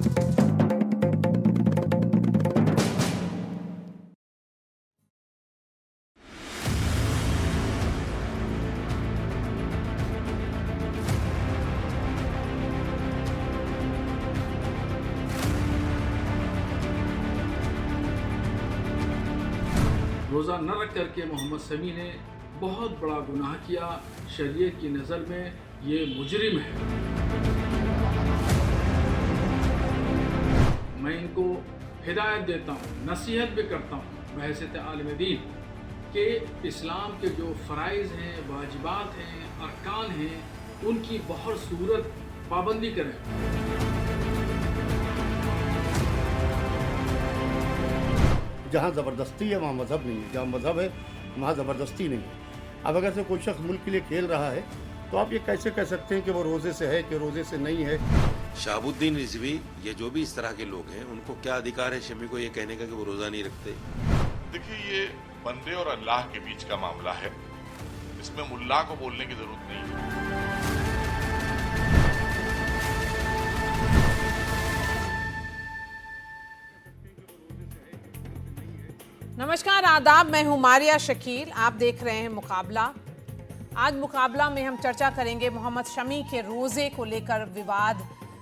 रोज़ा न रख करके मोहम्मद शमी ने बहुत बड़ा गुनाह किया। शरीयत की नज़र में ये मुजरिम है। मैं इनको हिदायत देता हूँ, नसीहत भी करता हूँ बहैसियत आलिम दीन कि इस्लाम के जो फ़राइज़ हैं, वाजिबात हैं, अरकान हैं, उनकी बहुत सूरत पाबंदी करें। जहाँ ज़बरदस्ती है वहाँ मज़हब नहीं है, जहाँ मज़हब है वहाँ ज़बरदस्ती नहीं है। अब अगर से कोई शख्स मुल्क के लिए खेल रहा है तो आप ये कैसे कह सकते हैं कि वो रोज़े से है कि रोज़े से नहीं है। शहाबुद्दीन रिजवी, ये जो भी इस तरह के लोग हैं, उनको क्या अधिकार है शमी को ये कहने का कि वो रोज़ा नहीं रखते? देखिए, ये बंदे और अल्लाह के बीच का मामला है, इसमें मुल्ला को बोलने की जरूरत नहीं है। नमस्कार, आदाब। मैं हूं मारिया शकील। आप देख रहे हैं मुकाबला। आज मुकाबला में हम चर्चा करेंगे मोहम्मद शमी के रोज़े को लेकर विवाद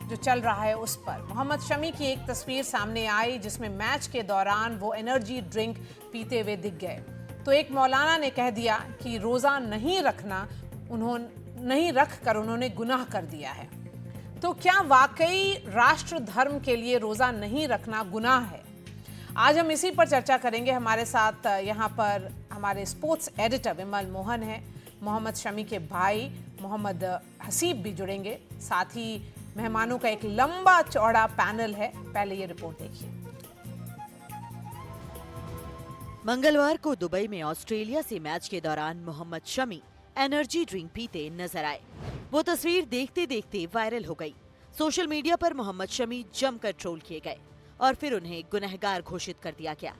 जो चल रहा है उस पर। मोहम्मद शमी की एक तस्वीर सामने आई जिसमें मैच के दौरान वो एनर्जी ड्रिंक पीते हुए दिख गए। तो एक मौलाना ने कह दिया कि रोज़ा नहीं रखना, उन्होंने नहीं रख कर उन्होंने गुनाह कर दिया है। तो क्या वाकई राष्ट्र धर्म के लिए रोज़ा नहीं रखना गुनाह है? आज हम इसी पर चर्चा करेंगे। हमारे साथ यहाँ पर हमारे स्पोर्ट्स एडिटर विमल मोहन हैं, मोहम्मद शमी के भाई मोहम्मद हसीब भी जुड़ेंगे, साथ ही मेहमानों का एक लंबा चौड़ा पैनल है। पहले ये रिपोर्ट देखिए। मंगलवार को दुबई में ऑस्ट्रेलिया से मैच के दौरान मोहम्मद शमी एनर्जी ड्रिंक पीते नजर आए। वो तस्वीर देखते देखते वायरल हो गई। सोशल मीडिया पर मोहम्मद शमी जमकर ट्रोल किए गए और फिर उन्हें गुनहगार घोषित कर दिया गया।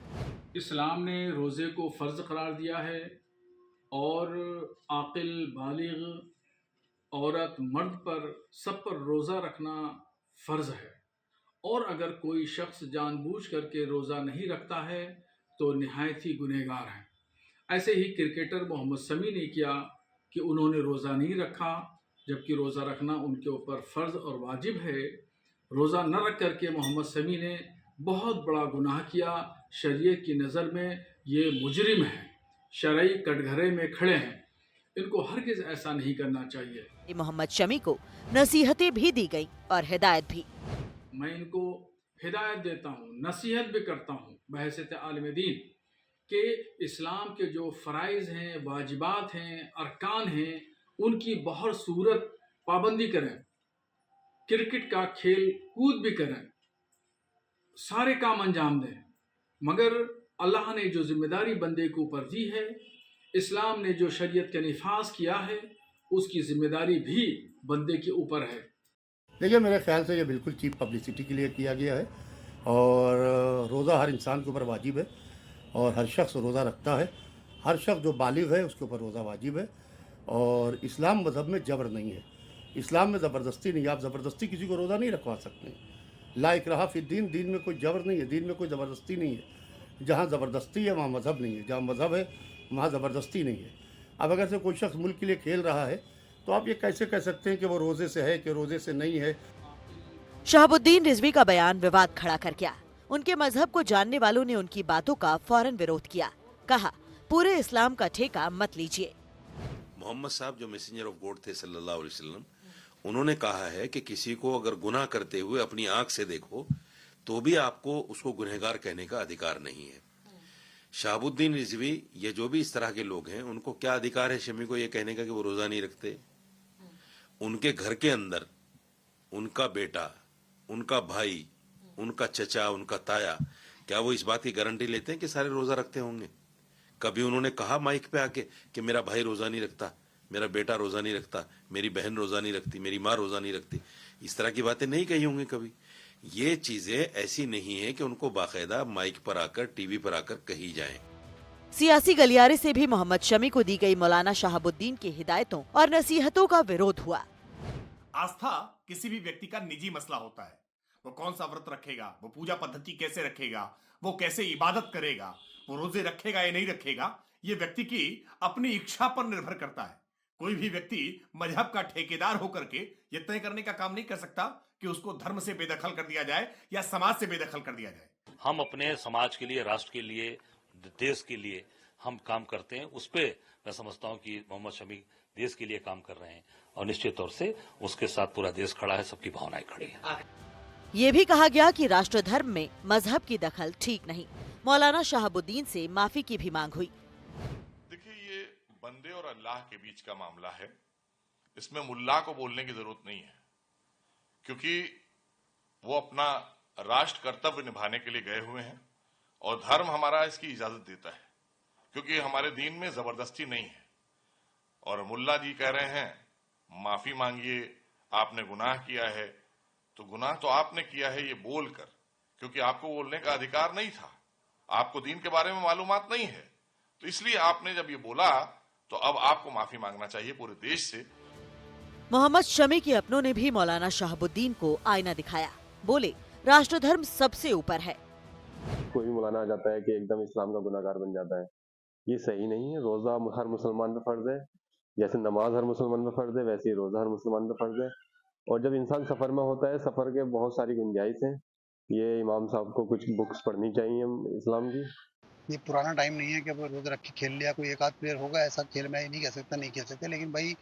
इस्लाम ने रोज़े को फ़र्ज करार दिया है और आकिल बालिग औरत मर्द पर सब पर रोज़ा रखना फ़र्ज है। और अगर कोई शख्स जानबूझ करके रोज़ा नहीं रखता है तो निहायत ही गुनहगार है। ऐसे ही क्रिकेटर मोहम्मद शमी ने किया कि उन्होंने रोज़ा नहीं रखा, जबकि रोज़ा रखना उनके ऊपर फ़र्ज और वाजिब है। रोज़ा न रख करके मोहम्मद शमी ने बहुत बड़ा गुनाह किया। शरीयत की नज़र में ये मुजरिम है, शरई कटघरे में खड़े हैं। इनको हरगिज़ ऐसा नहीं करना चाहिए। मोहम्मद शमी को नसीहतें भी दी गई और हिदायत भी। मैं इनको हिदायत देता हूँ, नसीहत भी करता हूँ बहैसियत आलिम दीन कि इस्लाम के जो फ़राइज़ हैं, वाजिबात हैं, अरकान हैं, उनकी बहुत सूरत पाबंदी करें। क्रिकेट का खेल कूद भी करें, सारे काम अंजाम दें, मगर अल्लाह ने जो जिम्मेदारी बंदे के ऊपर दी है, इस्लाम ने जो शरीयत का निफाज किया है, उसकी जिम्मेदारी भी बंदे के ऊपर है। देखिए, मेरे ख्याल से ये बिल्कुल चीप पब्लिसिटी के लिए किया गया है और रोज़ा हर इंसान के ऊपर वाजिब है और हर शख्स रोज़ा रखता है। हर शख्स जो बालिग है उसके ऊपर रोज़ा वाजिब है और इस्लाम मज़हब में जबर नहीं है। इस्लाम में ज़बरदस्ती नहीं है। आप ज़बरदस्ती किसी को रोज़ा नहीं रखवा सकते। ला इकराहा फिद्दीन, दीन में कोई जबर नहीं है, दीन में कोई ज़बरदस्ती नहीं है। जहाँ ज़बरदस्ती है वहाँ मज़हब नहीं है, जहाँ मज़हब है वहाँ ज़बरदस्ती नहीं है। अब अगर से कोई शख्स मुल्क के लिए खेल रहा है तो आप ये कैसे कह सकते हैं कि वो रोज़े से है कि रोज़े से नहीं है। शहाबुद्दीन रिजवी का बयान विवाद खड़ा कर गया। उनके मजहब को जानने वालों ने उनकी बातों का फौरन विरोध किया। कहा, पूरे इस्लाम का ठेका मत लीजिए। मोहम्मद साहब जो मैसेंजर ऑफ गॉड थे सल्लल्लाहु अलैहि वसल्लम, उन्होंने कहा है कि किसी को अगर गुनाह करते हुए अपनी आंख से देखो तो भी आपको उसको गुनहगार कहने का अधिकार नहीं है। शहाबुद्दीन रिजवी, ये जो भी इस तरह के लोग हैं, उनको क्या अधिकार है शमी को ये कहने का कि वो रोजा नहीं रखते? उनके घर के अंदर उनका बेटा, उनका भाई, उनका चचा, उनका ताया, क्या वो इस बात की गारंटी लेते हैं कि सारे रोजा रखते होंगे? कभी उन्होंने कहा माइक पे आके कि मेरा भाई रोजा नहीं रखता, मेरा बेटा रोजा नहीं रखता, मेरी बहन रोजा नहीं रखती, मेरी माँ रोजा नहीं रखती? इस तरह की बातें नहीं कही होंगी कभी। ये चीजें ऐसी नहीं है कि उनको बाकायदा माइक पर आकर, टीवी पर आकर कही जाएं। सियासी गलियारे से भी मोहम्मद शमी को दी गई मौलाना शहाबुद्दीन की हिदायतों और नसीहतों का विरोध हुआ। आस्था किसी भी व्यक्ति का निजी मसला होता है, वो कौन सा व्रत रखेगा, वो पूजा पद्धति कैसे रखेगा, वो कैसे इबादत करेगा, वो रोजे रखेगा या नहीं रखेगा, ये व्यक्ति की अपनी इच्छा पर निर्भर करता है। कोई भी व्यक्ति मजहब का ठेकेदार होकर के ये तय करने का काम नहीं कर सकता कि उसको धर्म से बेदखल कर दिया जाए या समाज से बेदखल कर दिया जाए। हम अपने समाज के लिए, राष्ट्र के लिए, देश के लिए हम काम करते हैं। उस पे मैं समझता हूं कि मोहम्मद शमी देश के लिए काम कर रहे हैं और निश्चित तौर से उसके साथ पूरा देश खड़ा है, सबकी भावनाएं खड़ी हैं। ये भी कहा गया कि राष्ट्र धर्म में मजहब की दखल ठीक नहीं। मौलाना शहाबुद्दीन से माफी की भी मांग हुई। देखिए, ये बंदे और अल्लाह के बीच का मामला है, इसमें मुल्ला को बोलने की जरूरत नहीं है, क्योंकि वो अपना राष्ट्र कर्तव्य निभाने के लिए गए हुए हैं और धर्म हमारा इसकी इजाजत देता है, क्योंकि हमारे दीन में जबरदस्ती नहीं है। और मुल्ला जी कह रहे हैं माफी मांगिए, आपने गुनाह किया है, तो गुनाह तो आपने किया है ये बोलकर, क्योंकि आपको बोलने का अधिकार नहीं था, आपको दीन के बारे में मालूमात नहीं है, तो इसलिए आपने जब ये बोला तो अब आपको माफी मांगना चाहिए पूरे देश से। मोहम्मद शमी के अपनों ने भी मौलाना शहाबुद्दीन को आईना दिखाया। बोले, राष्ट्र धर्म सबसे ऊपर है। कोई भी मौलाना आ जाता है कि एकदम इस्लाम का गुनाहगार बन जाता है, ये सही नहीं है। रोजा हर मुसलमान पे फर्ज है, जैसे नमाज हर मुसलमान पे फर्ज है वैसे ही रोजा हर मुसलमान पे फर्ज है। और जब इंसान सफर में होता है, सफर के बहुत सारी गुंजाइश है। ये इमाम साहब को कुछ बुक्स पढ़नी चाहिए इस्लाम की। ये पुराना टाइम नहीं है कि अब रोज रख के खेल लिया, कोई एक आध प्लेयर होगा ऐसा खेल में नहीं कह सकता नहीं खेल सकते, लेकिन भाई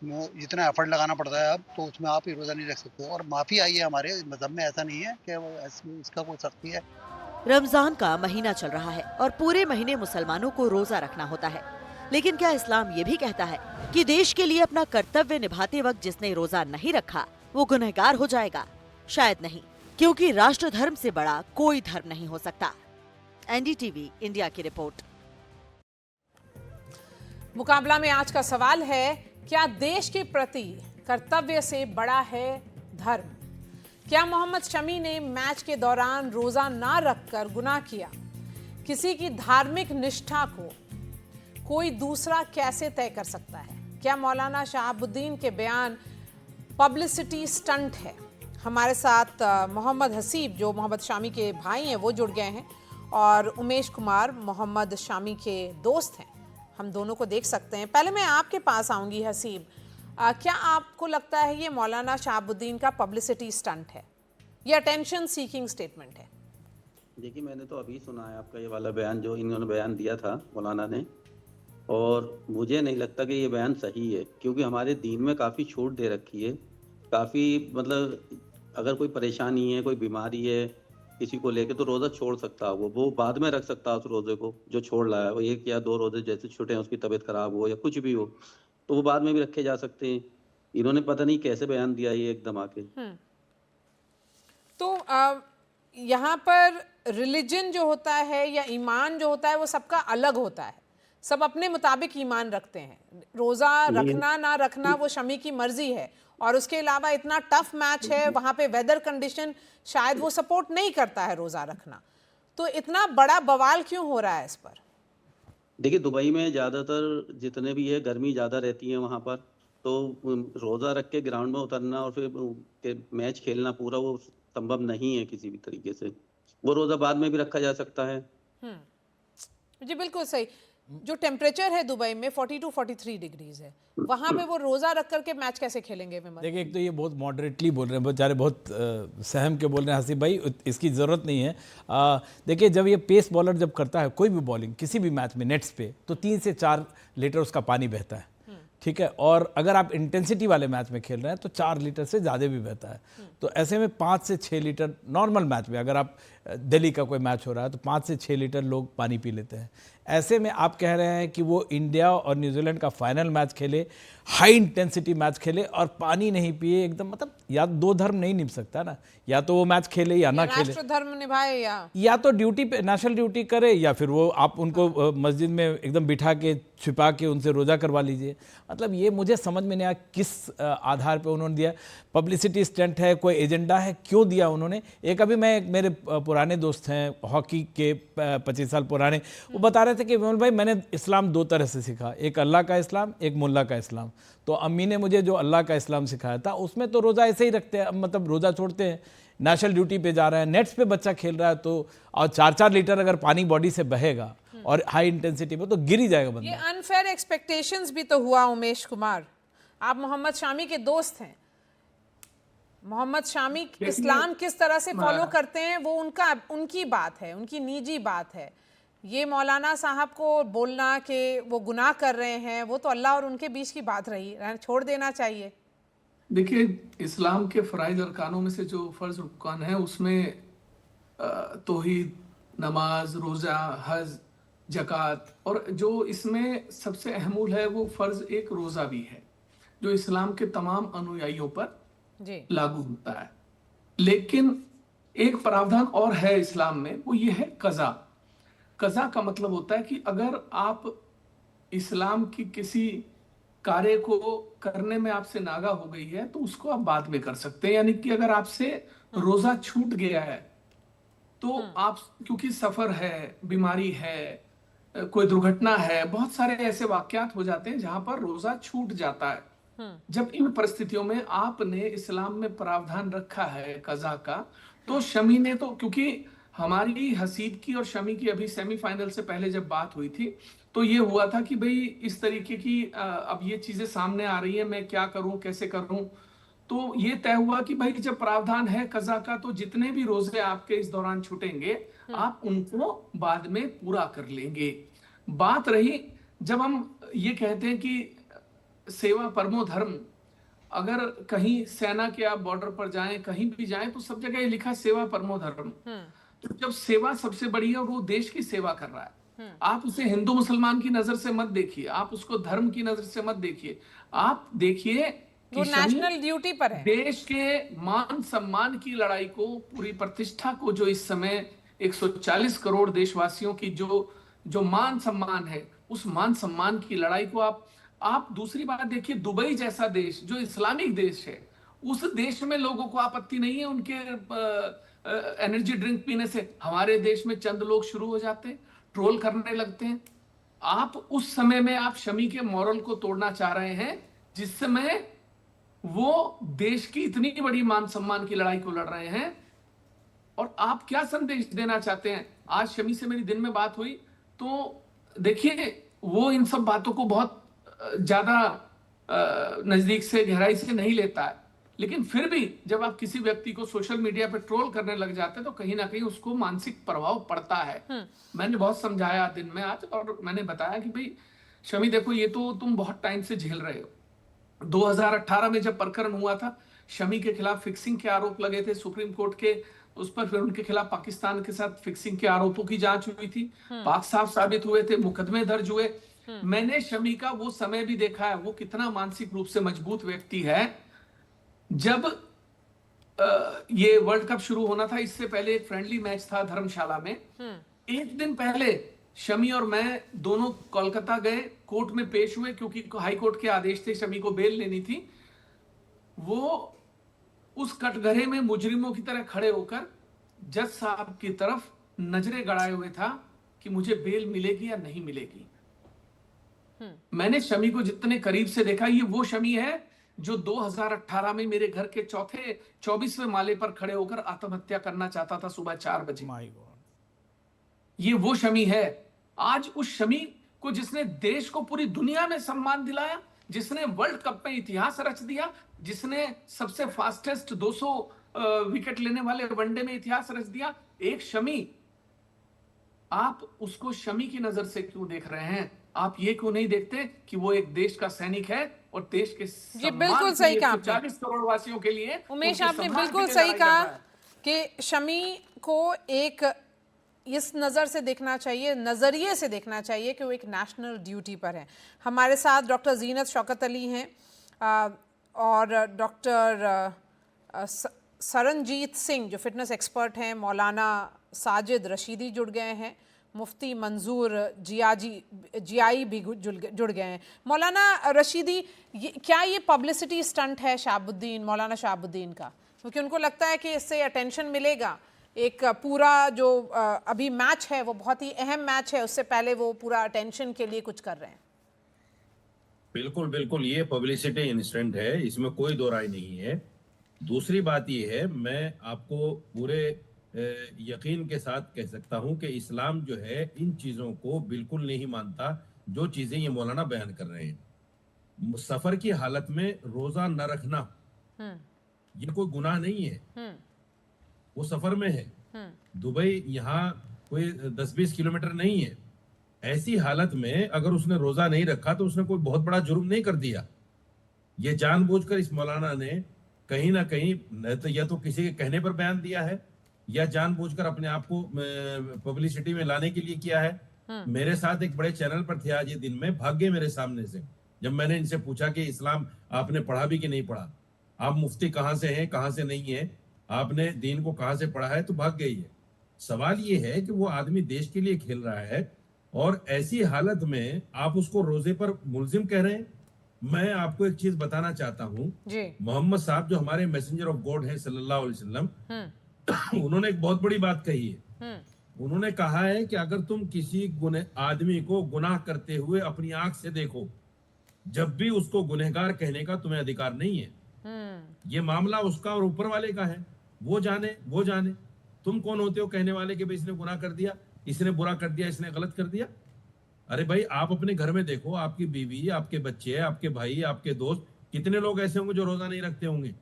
जितना एफर्ट लगाना पड़ता है अब, तो उसमें आप ही रोजा नहीं रख सकते। और माफी आई है, हमारे मजहब में ऐसा नहीं है कि इसका कोई सख्ती है। रमजान का महीना चल रहा है और पूरे महीने मुसलमानों को रोजा रखना होता है, लेकिन क्या इस्लाम ये भी कहता है कि देश के लिए अपना कर्तव्य निभाते वक्त जिसने रोजा नहीं रखा वो गुनहगार हो जाएगा? शायद नहीं, क्योंकि राष्ट्र धर्म से बड़ा कोई धर्म नहीं हो सकता। एनडीटीवी इंडिया की रिपोर्ट। मुकाबला में आज का सवाल है, क्या देश के प्रति कर्तव्य से बड़ा है धर्म? क्या मोहम्मद शमी ने मैच के दौरान रोजा ना रखकर गुनाह किया? किसी की धार्मिक निष्ठा को कोई दूसरा कैसे तय कर सकता है? क्या मौलाना शहाबुद्दीन के बयान पब्लिसिटी स्टंट है? हमारे साथ मोहम्मद हसीब, जो मोहम्मद शामी के भाई हैं, वो जुड़ गए हैं, और उमेश कुमार मोहम्मद शामी के दोस्त हैं। हम दोनों को देख सकते हैं। पहले मैं आपके पास आऊंगी हसीब, क्या आपको लगता है ये मौलाना शहाबुद्दीन का पब्लिसिटी स्टंट है या अटेंशन सीकिंग स्टेटमेंट है? देखिए, मैंने तो अभी सुना है आपका ये वाला बयान जो इन्होंने बयान दिया था मौलाना ने, और मुझे नहीं लगता कि ये बयान सही है, क्योंकि हमारे दीन में काफ़ी छूट दे रखी है। काफ़ी मतलब अगर कोई परेशानी है, कोई बीमारी है किसी को लेके, तो रोज़ा छोड़ सकता है वो बाद में रख सकता है उस रोज़े को जो छोड़ रहा है। वो 1 या 2 रोज़े जैसे छूटे हैं, उसकी तबीयत खराब हो या कुछ भी हो, तो वो बाद में भी रखे जा सकते हैं। इन्होंने पता नहीं कैसे बयान दिया ये एकदम आके। तो यहाँ पर रिलीजन जो होता है या ईमान जो होता है वो सबका अलग होता है, सब अपने मुताबिक ईमान रखते हैं। रोजा रखना ना रखना वो शमी की मर्जी है, और उसके अलावा इतना टफ मैच है, वहाँ पे वेदर कंडीशन शायद वो सपोर्ट नहीं करता है रोजा रखना, तो इतना बड़ा बवाल क्यों हो रहा है इस पर? देखिए, दुबई में ज़्यादातर जितने भी है गर्मी ज़्यादा रहती है वहाँ पर, तो रोज़ा रख के ग्राउंड में उतरना और फिर मैच खेलना पूरा वो संभव नहीं है किसी भी तरीके से। वो रोज़ा बाद में भी रखा जा सकता है। जी बिल्कुल सही। जो टेम्परेचर है दुबई में 42-43 डिग्रीज है, वहाँ पे वो रोज़ा रख करके मैच कैसे खेलेंगे? देखिए, एक तो ये बहुत मॉडरेटली बोल रहे हैं, बेचारे बहुत सहम के बोल रहे हैं हसीब भाई, इसकी ज़रूरत नहीं है। देखिए, जब ये पेस बॉलर जब करता है कोई भी बॉलिंग किसी भी मैच में नेट्स पे, तो 3 से 4 लीटर उसका पानी बहता है, ठीक है। और अगर आप इंटेंसिटी वाले मैच में खेल रहे हैं तो 4 लीटर से ज़्यादा भी बहता है। तो ऐसे में 5 से 6 लीटर नॉर्मल मैच में, अगर आप दिल्ली का कोई मैच हो रहा है तो 5 से 6 लीटर लोग पानी पी लेते हैं। ऐसे में आप कह रहे हैं कि वो इंडिया और न्यूजीलैंड का फाइनल मैच खेले, हाई इंटेंसिटी मैच खेले और पानी नहीं पिए, एकदम मतलब या 2 धर्म नहीं निभ सकता ना, या तो वो मैच खेले या ना खेले, राष्ट्र धर्म निभाए, या तो ड्यूटी पे नेशनल ड्यूटी करे, या फिर वो आप उनको मस्जिद में एकदम बिठा के छिपा के उनसे रोज़ा करवा लीजिए। मतलब ये मुझे समझ में नहीं आया किस आधार पे उन्होंने दिया। पब्लिसिटी स्टंट है, कोई एजेंडा है, क्यों दिया उन्होंने? एक अभी मेरे पुराने दोस्त हैं हॉकी के 25 साल पुराने, वो बता रहे थे कि विमल भाई मैंने इस्लाम 2 तरह से सीखा, एक अल्लाह का इस्लाम, एक मुल्ला का इस्लाम। तो अम्मी ने मुझे जो अल्लाह का इस्लाम सिखाया था उसमें तो रोज़ा ऐसे ही रखते हैं, मतलब रोज़ा छोड़ते हैं। नेशनल ड्यूटी पे जा रहा है, नेट्स पे बच्चा खेल रहा है, तो और 4-4 लीटर अगर पानी बॉडी से बहेगा और हाई इंटेंसिटी में, तो गिर ही जाएगा ये बंदा। अनफेयर एक्सपेक्टेशंस भी तो हुआ। उमेश कुमार, आप मोहम्मद शामी के दोस्त हैं। मोहम्मद शामी इस्लाम किस तरह से फॉलो करते हैं वो उनकी बात है, उनकी निजी बात है। ये मौलाना साहब को बोलना कि वो गुनाह कर रहे हैं, वो तो अल्लाह और उनके बीच की बात रही, छोड़ देना चाहिए। देखिए, इस्लाम के फ़राइज़ अरकानों में से जो फ़र्ज़ रुकान है उसमें तौहीद, नमाज, रोज़ा, हज, ज़कात, और जो इसमें सबसे अहमुल है वो फ़र्ज़ एक रोज़ा भी है जो इस्लाम के तमाम अनुयायियों पर लागू होता है। लेकिन एक प्रावधान और है इस्लाम में, वो ये है कज़ा। कज़ा का मतलब होता है कि अगर आप इस्लाम की किसी कार्य को करने में आपसे नागा हो गई है तो उसको आप बाद में कर सकते हैं। यानी कि अगर आपसे रोजा छूट गया है तो आप, क्योंकि सफर है, बीमारी है, कोई दुर्घटना है, बहुत सारे ऐसे वाकयात हो जाते हैं जहां पर रोजा छूट जाता है। जब इन परिस्थितियों में आपने इस्लाम में प्रावधान रखा है कज़ा का, तो शमी ने तो, क्योंकि हमारी हसीब की और शमी की अभी सेमीफाइनल से पहले जब बात हुई थी तो ये हुआ था कि भाई इस तरीके की अब ये चीजें सामने आ रही है, मैं क्या करूं, कैसे करूं। तो ये तय हुआ कि भाई जब प्रावधान है कज़ा का तो जितने भी रोजे आपके इस दौरान छूटेंगे आप उनको बाद में पूरा कर लेंगे। बात रही, जब हम ये कहते हैं कि सेवा परमो धर्म, अगर कहीं सेना के आप बॉर्डर पर जाएं, कहीं भी जाएं, तो सब जगह ये लिखा सेवा परमो धर्म। तो जब सेवा सबसे बड़ी है और वो देश की सेवा कर रहा है, आप उसे हिंदू मुसलमान की नजर से मत देखिए, आप उसको धर्म की नजर से मत देखिए, आप देखिए वो नेशनल ड्यूटी पर है। देश के मान सम्मान की लड़ाई को, पूरी प्रतिष्ठा को, जो इस समय 140 करोड़ देशवासियों की जो मान सम्मान है, उस मान सम्मान की लड़ाई को आप दूसरी बात देखिए, दुबई जैसा देश जो इस्लामिक देश है, उस देश में लोगों को आपत्ति नहीं है उनके एनर्जी ड्रिंक पीने से। हमारे देश में चंद लोग शुरू हो जाते हैं, ट्रोल करने लगते हैं। आप उस समय में आप शमी के मॉरल को तोड़ना चाह रहे हैं जिस समय वो देश की इतनी बड़ी मान सम्मान की लड़ाई को लड़ रहे हैं। और आप क्या संदेश देना चाहते हैं? आज शमी से मेरी दिन में बात हुई तो देखिए, वो इन सब बातों को बहुत ज्यादा नजदीक से, गहराई से नहीं लेता है, लेकिन फिर भी जब आप किसी व्यक्ति को सोशल मीडिया पे ट्रोल करने लग जाते हैं तो कहीं ना कहीं उसको मानसिक प्रभाव पड़ता है। मैंने बहुत समझाया दिन में आज, और मैंने बताया कि भाई शमी देखो, ये तो तुम बहुत टाइम से झेल रहे हो। 2018 में जब प्रकरण हुआ था, शमी के खिलाफ फिक्सिंग के आरोप लगे थे सुप्रीम कोर्ट के, उस पर फिर उनके खिलाफ पाकिस्तान के साथ फिक्सिंग के आरोपों की जांच हुई थी, पाक साफ साबित हुए थे, मुकदमे दर्ज हुए। मैंने शमी का वो समय भी देखा है, वो कितना मानसिक रूप से मजबूत व्यक्ति है। जब ये वर्ल्ड कप शुरू होना था, इससे पहले एक फ्रेंडली मैच था धर्मशाला में, एक दिन पहले शमी और मैं दोनों कोलकाता गए, कोर्ट में पेश हुए, क्योंकि हाई कोर्ट के आदेश थे, शमी को बेल लेनी थी। वो उस कटघरे में मुजरिमों की तरह खड़े होकर जज साहब की तरफ नजरें गड़ाए हुए था कि मुझे बेल मिलेगी या नहीं मिलेगी। मैंने शमी को जितने करीब से देखा, ये वो शमी है जो 2018 में मेरे घर के 24वें माले पर खड़े होकर आत्महत्या करना चाहता था सुबह 4 बजे। ये वो शमी है। आज उस शमी को जिसने देश को पूरी दुनिया में सम्मान दिलाया, जिसने वर्ल्ड कप में इतिहास रच दिया, जिसने सबसे फास्टेस्ट 200 विकेट लेने वाले वनडे में इतिहास रच दिया, एक शमी, आप उसको शमी की नजर से क्यों देख रहे हैं? आप ये क्यों नहीं देखते कि वो एक देश का सैनिक है और देश के जी बिल्कुल सही कहा 40 करोड़ वासियों के लिए। उमेश, आपने बिल्कुल सही कहा कि शमी को एक इस नज़र से देखना चाहिए, नज़रिए से देखना चाहिए कि वो एक नेशनल ड्यूटी पर है। हमारे साथ डॉक्टर जीनत शौकत अली हैं और डॉक्टर सरनजीत सिंह जो फिटनेस एक्सपर्ट हैं, मौलाना साजिद रशीदी जुड़ गए हैं, मुफ्ती मंजूर जियाई भी जुड़ गए हैं। मौलाना रशीदी, क्या ये पब्लिसिटी स्टंट है मौलाना शहाबुद्दीन का? क्योंकि उनको लगता है कि इससे अटेंशन मिलेगा। एक पूरा जो अभी मैच है वो बहुत ही अहम मैच है, उससे पहले वो पूरा अटेंशन के लिए कुछ कर रहे हैं। बिल्कुल बिल्कुल, ये पब्लिसिटी इंस्टेंट है, इसमें कोई दो राय नहीं है। दूसरी बात ये है, मैं आपको पूरे यकीन के साथ कह सकता हूं कि इस्लाम जो है इन चीजों को बिल्कुल नहीं मानता जो चीजें ये मौलाना बयान कर रहे हैं। सफर की हालत में रोजा न रखना ये कोई गुनाह नहीं है, वो सफर में है। दुबई यहाँ कोई 10-20 किलोमीटर नहीं है। ऐसी हालत में अगर उसने रोजा नहीं रखा तो उसने कोई बहुत बड़ा जुर्म नहीं कर दिया। ये जानबूझकर इस मौलाना ने कहीं ना कहीं तो या तो किसी के कहने पर बयान दिया है या जानबूझकर अपने आप को पब्लिसिटी में लाने के लिए किया है। मेरे साथ एक बड़े चैनल पर थे आज ये दिन में, भाग गए मेरे सामने से जब मैंने इनसे पूछा कि इस्लाम आपने पढ़ा भी कि नहीं पढ़ा, आप मुफ्ती कहाँ से हैं कहाँ से नहीं है, आपने दीन को कहाँ से पढ़ा है, तो भाग गई है। सवाल ये है कि वो आदमी देश के लिए खेल रहा है और ऐसी हालत में आप उसको रोजे पर मुलजिम कह रहे हैं। मैं आपको एक चीज बताना चाहता हूँ, मोहम्मद साहब जो हमारे मैसेंजर ऑफ गॉड हैं सल्लल्लाहु अलैहि वसल्लम, उन्होंने एक बहुत बड़ी बात कही है। उन्होंने कहा है कि अगर तुम किसी आदमी को गुनाह करते हुए अपनी आंख से देखो, जब भी उसको गुनहगार कहने का तुम्हें अधिकार नहीं है। ये मामला उसका और ऊपर वाले का है, वो जाने। तुम कौन होते हो कहने वाले कि भाई इसने गुनाह कर दिया, इसने बुरा कर दिया, इसने गलत कर दिया। अरे भाई आप अपने घर में देखो, आपकी बीवी, आपके बच्चे, आपके भाई, आपके दोस्त, कितने लोग ऐसे होंगे जो रोजा नहीं रखते होंगे।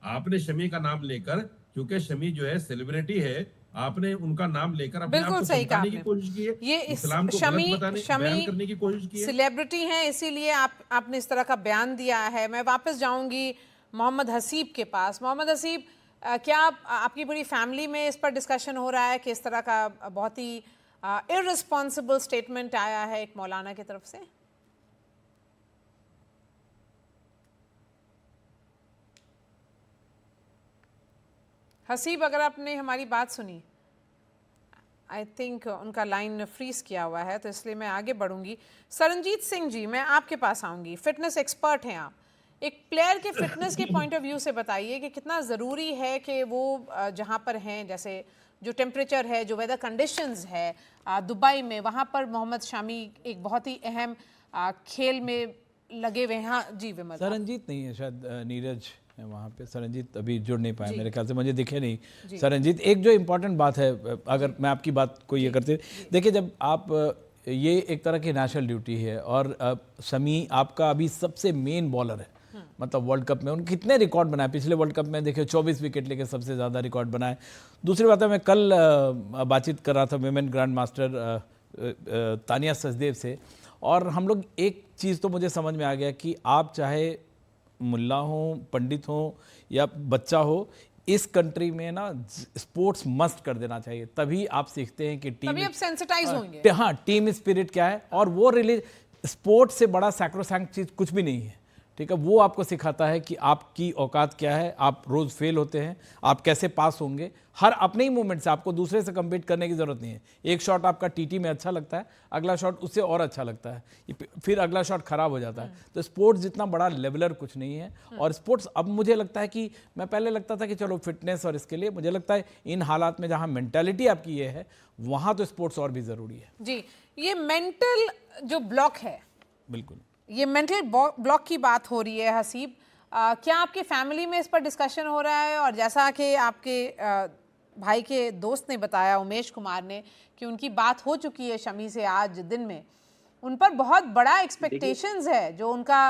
आपने शमी का नाम लेकर, क्योंकि शमी जो है सेलिब्रिटी है, आपने उनका नाम लेकर अपने आप को चमकाने की कोशिश की है, ये इस्लाम को गलत बयान करने की कोशिश की है। सेलिब्रिटी हैं इसीलिए आपने इस तरह का बयान दिया है। मैं वापस जाऊंगी मोहम्मद हसीब के पास। मोहम्मद हसीब, क्या आपकी पूरी फैमिली में इस पर डिस्कशन हो रहा है कि इस तरह का बहुत ही इररिस्पॉन्सिबल स्टेटमेंट आया है एक मौलाना की तरफ से? हसीब, अगर आपने हमारी बात सुनी, आई थिंक उनका लाइन फ्रीज किया हुआ है, तो इसलिए मैं आगे बढ़ूंगी। सरनजीत सिंह जी, मैं आपके पास आऊंगी। फिटनेस एक्सपर्ट हैं आप, एक प्लेयर के फिटनेस के पॉइंट ऑफ व्यू से बताइए कि कितना ज़रूरी है कि वो जहाँ पर हैं, जैसे जो टेम्परेचर है, जो वेदर कंडीशंस है दुबई में, वहाँ पर मोहम्मद शामी एक बहुत ही अहम खेल में लगे हुए हैं। हाँ जी विमल। सरनजीत नहीं है, शायद नीरज है वहाँ पे। सरनजीत अभी जुड़ नहीं पाया मेरे ख्याल से, मुझे दिखे नहीं सरनजीत। एक जो इम्पोर्टेंट बात है, अगर मैं आपकी बात को ये करते, देखिए जब आप ये एक तरह की नेशनल ड्यूटी है और शमी आपका अभी सबसे मेन बॉलर है, मतलब वर्ल्ड कप में उन्होंने कितने रिकॉर्ड बनाए। पिछले वर्ल्ड कप में देखिए 24 विकेट लेके सबसे ज़्यादा रिकॉर्ड बनाए। दूसरी बात है, मैं कल बातचीत कर रहा था women grand master Tania Sachdev से, और हम लोग एक चीज़ तो मुझे समझ में आ गया कि आप चाहे मुल्ला हो, पंडित हो या बच्चा हो, इस कंट्री में ना स्पोर्ट्स मस्ट कर देना चाहिए। तभी आप सीखते हैं कि टीम, तभी आप सेंसिटाइज होंगे। हाँ, टीम स्पिरिट क्या है, और वो रिलीज स्पोर्ट्स से बड़ा सैक्रोसैंक्ट चीज़ कुछ भी नहीं है। ठीक है, वो आपको सिखाता है कि आपकी औकात क्या है, आप रोज़ फेल होते हैं, आप कैसे पास होंगे। हर अपने ही मूवमेंट से आपको दूसरे से कम्पीट करने की ज़रूरत नहीं है। एक शॉट आपका टीटी में अच्छा लगता है, अगला शॉट उससे और अच्छा लगता है, फिर अगला शॉट खराब हो जाता है। तो स्पोर्ट्स जितना बड़ा लेवलर कुछ नहीं है। और स्पोर्ट्स अब मुझे लगता है कि, मैं पहले लगता था कि चलो फिटनेस और इसके लिए, मुझे लगता है इन हालात में जहाँ मेंटालिटी आपकी ये है, वहाँ तो स्पोर्ट्स और भी ज़रूरी है। जी, ये मेंटल जो ब्लॉक है, बिल्कुल ये मेंटल ब्लॉक की बात हो रही है। हसीब, क्या आपकी फैमिली में इस पर डिस्कशन हो रहा है? और जैसा कि आपके भाई के दोस्त ने बताया, उमेश कुमार ने, कि उनकी बात हो चुकी है शमी से आज दिन में, उन पर बहुत बड़ा एक्सपेक्टेशंस है। जो उनका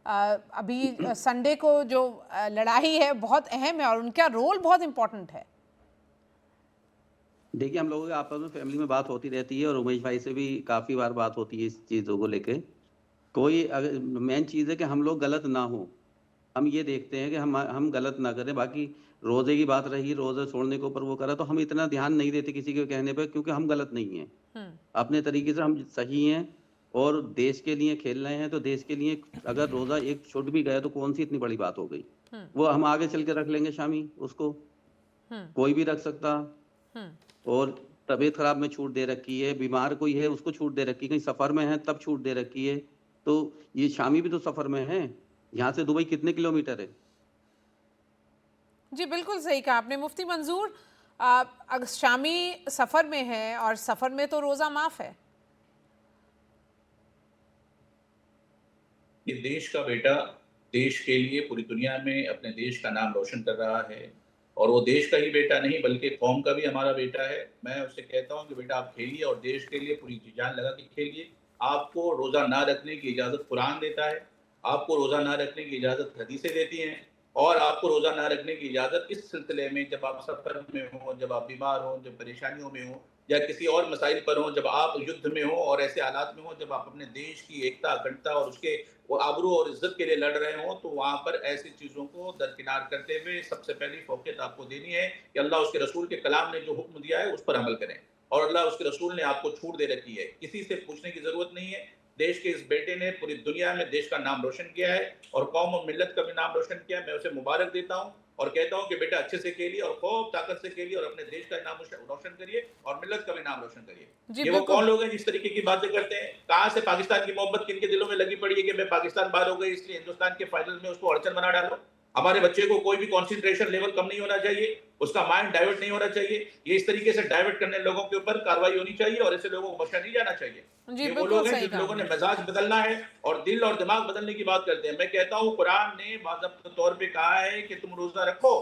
अभी संडे को जो लड़ाई है बहुत अहम है और उनका रोल बहुत इम्पोर्टेंट है। देखिए, हम लोगों के आपस में फैमिली में बात होती रहती है और उमेश भाई से भी काफ़ी बार बात होती है इस चीज़ों को लेके। कोई अगर मेन चीज़ है कि हम लोग गलत ना हो, हम ये देखते हैं कि हम गलत ना करें। बाकी रोज़े की बात रही, रोज़े छोड़ने के ऊपर वो करा, तो हम इतना ध्यान नहीं देते किसी के कहने पे, क्योंकि हम गलत नहीं हैं। अपने तरीके से हम सही हैं और देश के लिए खेल रहे हैं। तो देश के लिए अगर रोज़ा एक छूट भी गया तो कौन सी इतनी बड़ी बात हो गई, वो हम आगे चल के रख लेंगे शामी, उसको कोई भी रख सकता। और तबीयत खराब में छूट दे रखी है, बीमार कोई है उसको छूट दे रखी है, कहीं सफ़र में है तब छूट दे रखी है। तो ये शामी भी तो सफ़र में है, यहाँ से दुबई कितने किलोमीटर है? जी बिल्कुल सही कहा आपने मुफ्ती मंजूर। अगर शामी सफ़र में है और सफ़र में तो रोज़ा माफ़ है। ये देश का बेटा देश के लिए पूरी दुनिया में अपने देश का नाम रोशन कर रहा है, और वो देश का ही बेटा नहीं बल्कि कौम का भी हमारा बेटा है। मैं उससे कहता हूँ कि बेटा आप खेलिए और देश के लिए पूरी जी जान लगा के खेलिए। आपको रोज़ा ना रखने की इजाज़त कुरान देता है, आपको रोज़ा ना रखने की इजाज़त हदीसें देती हैं, और आपको रोज़ा ना रखने की इजाज़त इस सिलसिले में जब आप सफ़र में हों, जब आप बीमार हों, जब परेशानियों में हों, या किसी और मसाइल पर हों, जब आप युद्ध में हों और ऐसे हालात में हों जब आप अपने देश की एकता, अखंडता और उसके वो आबरू और इज़्ज़त के लिए लड़ रहे हों, तो वहाँ पर ऐसी चीज़ों को दरकिनार करते हुए सबसे पहली फ़ौक़ियत आपको देनी है कि अल्लाह उसके रसूल के कलाम ने जो हुक्म दिया है उस पर अमल करें, और अल्लाह उसके रसूल ने आपको छूट दे रखी है। किसी से पूछने की ज़रूरत नहीं है। देश के इस बेटे ने पूरी दुनिया में देश का नाम रोशन किया है और कौम और मिल्लत का भी नाम रोशन किया है। मैं उसे मुबारक देता हूँ और कहता हूँ कि बेटा अच्छे से खेलिए और खूब ताकत से खेलिए और अपने देश का नाम रोशन करिए और मिल्लत का भी नाम रोशन करिए। ये वो कौन लोग हैं जिस तरीके की बातें करते हैं? कहाँ से पाकिस्तान की मोहब्बत किनके दिलों में लगी पड़ी है कि मैं पाकिस्तान बाहर हो गई इसलिए हिंदुस्तान के फाइनल में उसको अड़चन बना डालो। हमारे बच्चे को कोई भी कंसंट्रेशन लेवल कम नहीं होना चाहिए, उसका माइंड डाइवर्ट नहीं होना चाहिए। ये इस तरीके से डाइवर्ट करने लोगों के ऊपर कार्रवाई होनी चाहिए और ऐसे लोगों को बख्शा नहीं जाना चाहिए। ये वो लोग हैं जिन लोगों ने मिजाज बदलना है और दिल और दिमाग बदलने की बात करते हैं। मैं कहता हूँ कुरान ने बाज़ाब्ता तौर पे कहा है कि तुम रोजा रखो,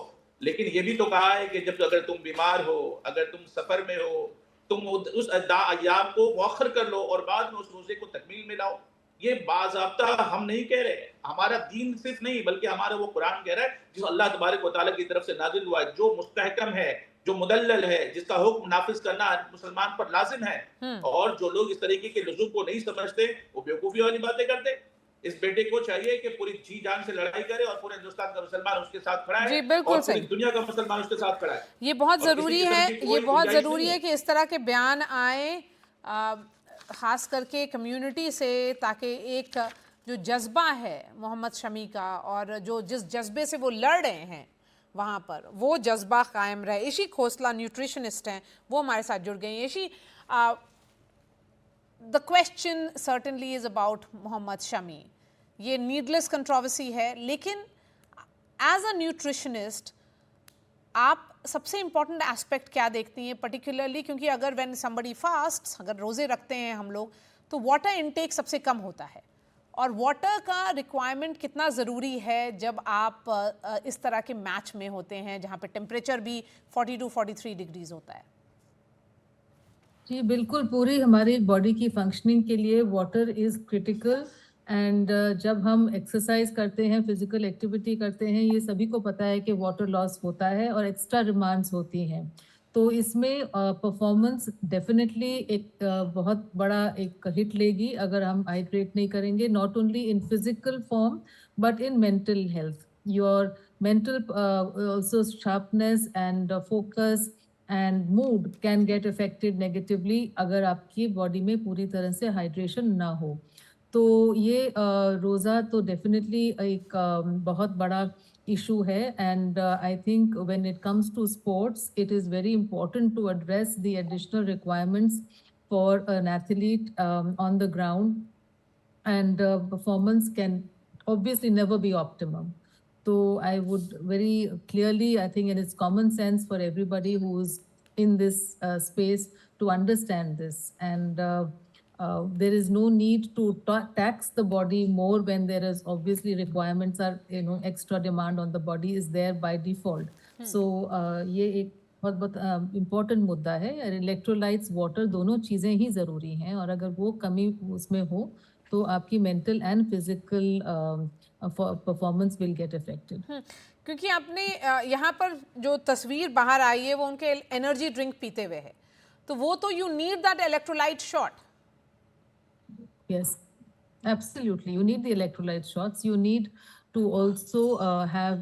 लेकिन ये भी तो कहा है कि जब अगर तुम बीमार हो, अगर तुम सफर में हो, तुम उस अय्याम को मौखर कर लो और बाद में उस रोजे को तकमील में लाओ। ये बाज़ाब्ता हम नहीं कह रहे, हमारा दीन सिर्फ नहीं बल्कि हमारा वो कुरान कह रहा है जो अल्लाह तबारक व तआला की तरफ से नाजिल हुआ है, जो मुस्तहकम है, जो मुदल्लल है, जिसका हुक्म नाफिज करना मुसलमान पर लाजिम है। और जो लोग इस तरीके के लुज़ूम को नहीं समझते वो बेवकूफ़ी वाली बातें करते। इस बेटे को चाहिए कि पूरी जी जान से लड़ाई करे और पूरे हिंदुस्तान का मुसलमान उसके साथ खड़ा है और पूरी दुनिया का मुसलमान उसके साथ खड़ा है। ये बहुत ज़रूरी है, ये बहुत ज़रूरी है कि इस तरह के बयान आए, ख़ास करके कम्युनिटी से, ताकि एक जो जज्बा है मोहम्मद शमी का और जो जिस जज्बे से वो लड़ रहे हैं वहाँ पर, वो जज्बा कायम रहे। इशी खोसला न्यूट्रिशनिस्ट हैं, वो हमारे साथ जुड़ गई हैं। Ishi, the question certainly is about Mohammed Shami. ये नीडलेस कंट्रोवर्सी है, लेकिन एज अ न्यूट्रिशनिस्ट आप सबसे इम्पॉर्टेंट एस्पेक्ट क्या देखती हैं पर्टिकुलरली, क्योंकि अगर व्हेन समबडी फास्ट, अगर रोज़े रखते हैं हम लोग, तो वाटर इनटेक सबसे कम होता है, और वाटर का रिक्वायरमेंट कितना ज़रूरी है जब आप इस तरह के मैच में होते हैं जहाँ पे टेम्परेचर भी 42-43 डिग्रीज होता है। जी बिल्कुल, पूरी हमारी बॉडी की फंक्शनिंग के लिए वाटर इज़ क्रिटिकल। एंड जब हम एक्सरसाइज करते हैं, फिजिकल एक्टिविटी करते हैं, ये सभी को पता है कि वाटर लॉस होता है और एक्स्ट्रा डिमांड्स होती हैं। तो इसमें परफॉर्मेंस डेफिनेटली एक बहुत बड़ा एक हिट लेगी अगर हम हाइड्रेट नहीं करेंगे, not only in physical form but in mental health. Your mental also sharpness and focus and mood can get affected negatively अगर आपकी बॉडी में पूरी तरह से हाइड्रेशन ना हो। तो ये रोज़ा तो डेफिनेटली एक बहुत बड़ा issue है, and I think when it comes to sports, it is very important to address the additional requirements for an athlete on the ground, and performance can obviously never be optimum. So I would very clearly, I think, and it's common sense for everybody who's in this space to understand this, and there is no need to tax the body more when there is obviously requirements are, extra demand on the body is there by default. So ये एक बहुत important मुद्दा है। Electrolytes, water, दोनों चीज़ें ही ज़रूरी हैं, और अगर वो कमी उसमें हो तो आपकी mental and physical performance will get affected. क्योंकि आपने यहाँ पर जो तस्वीर बाहर आई है वो उनके एनर्जी ड्रिंक पीते हुए है, तो वो तो you need that electrolyte shot. Yes, absolutely. You need the electrolyte shots. You need to also have,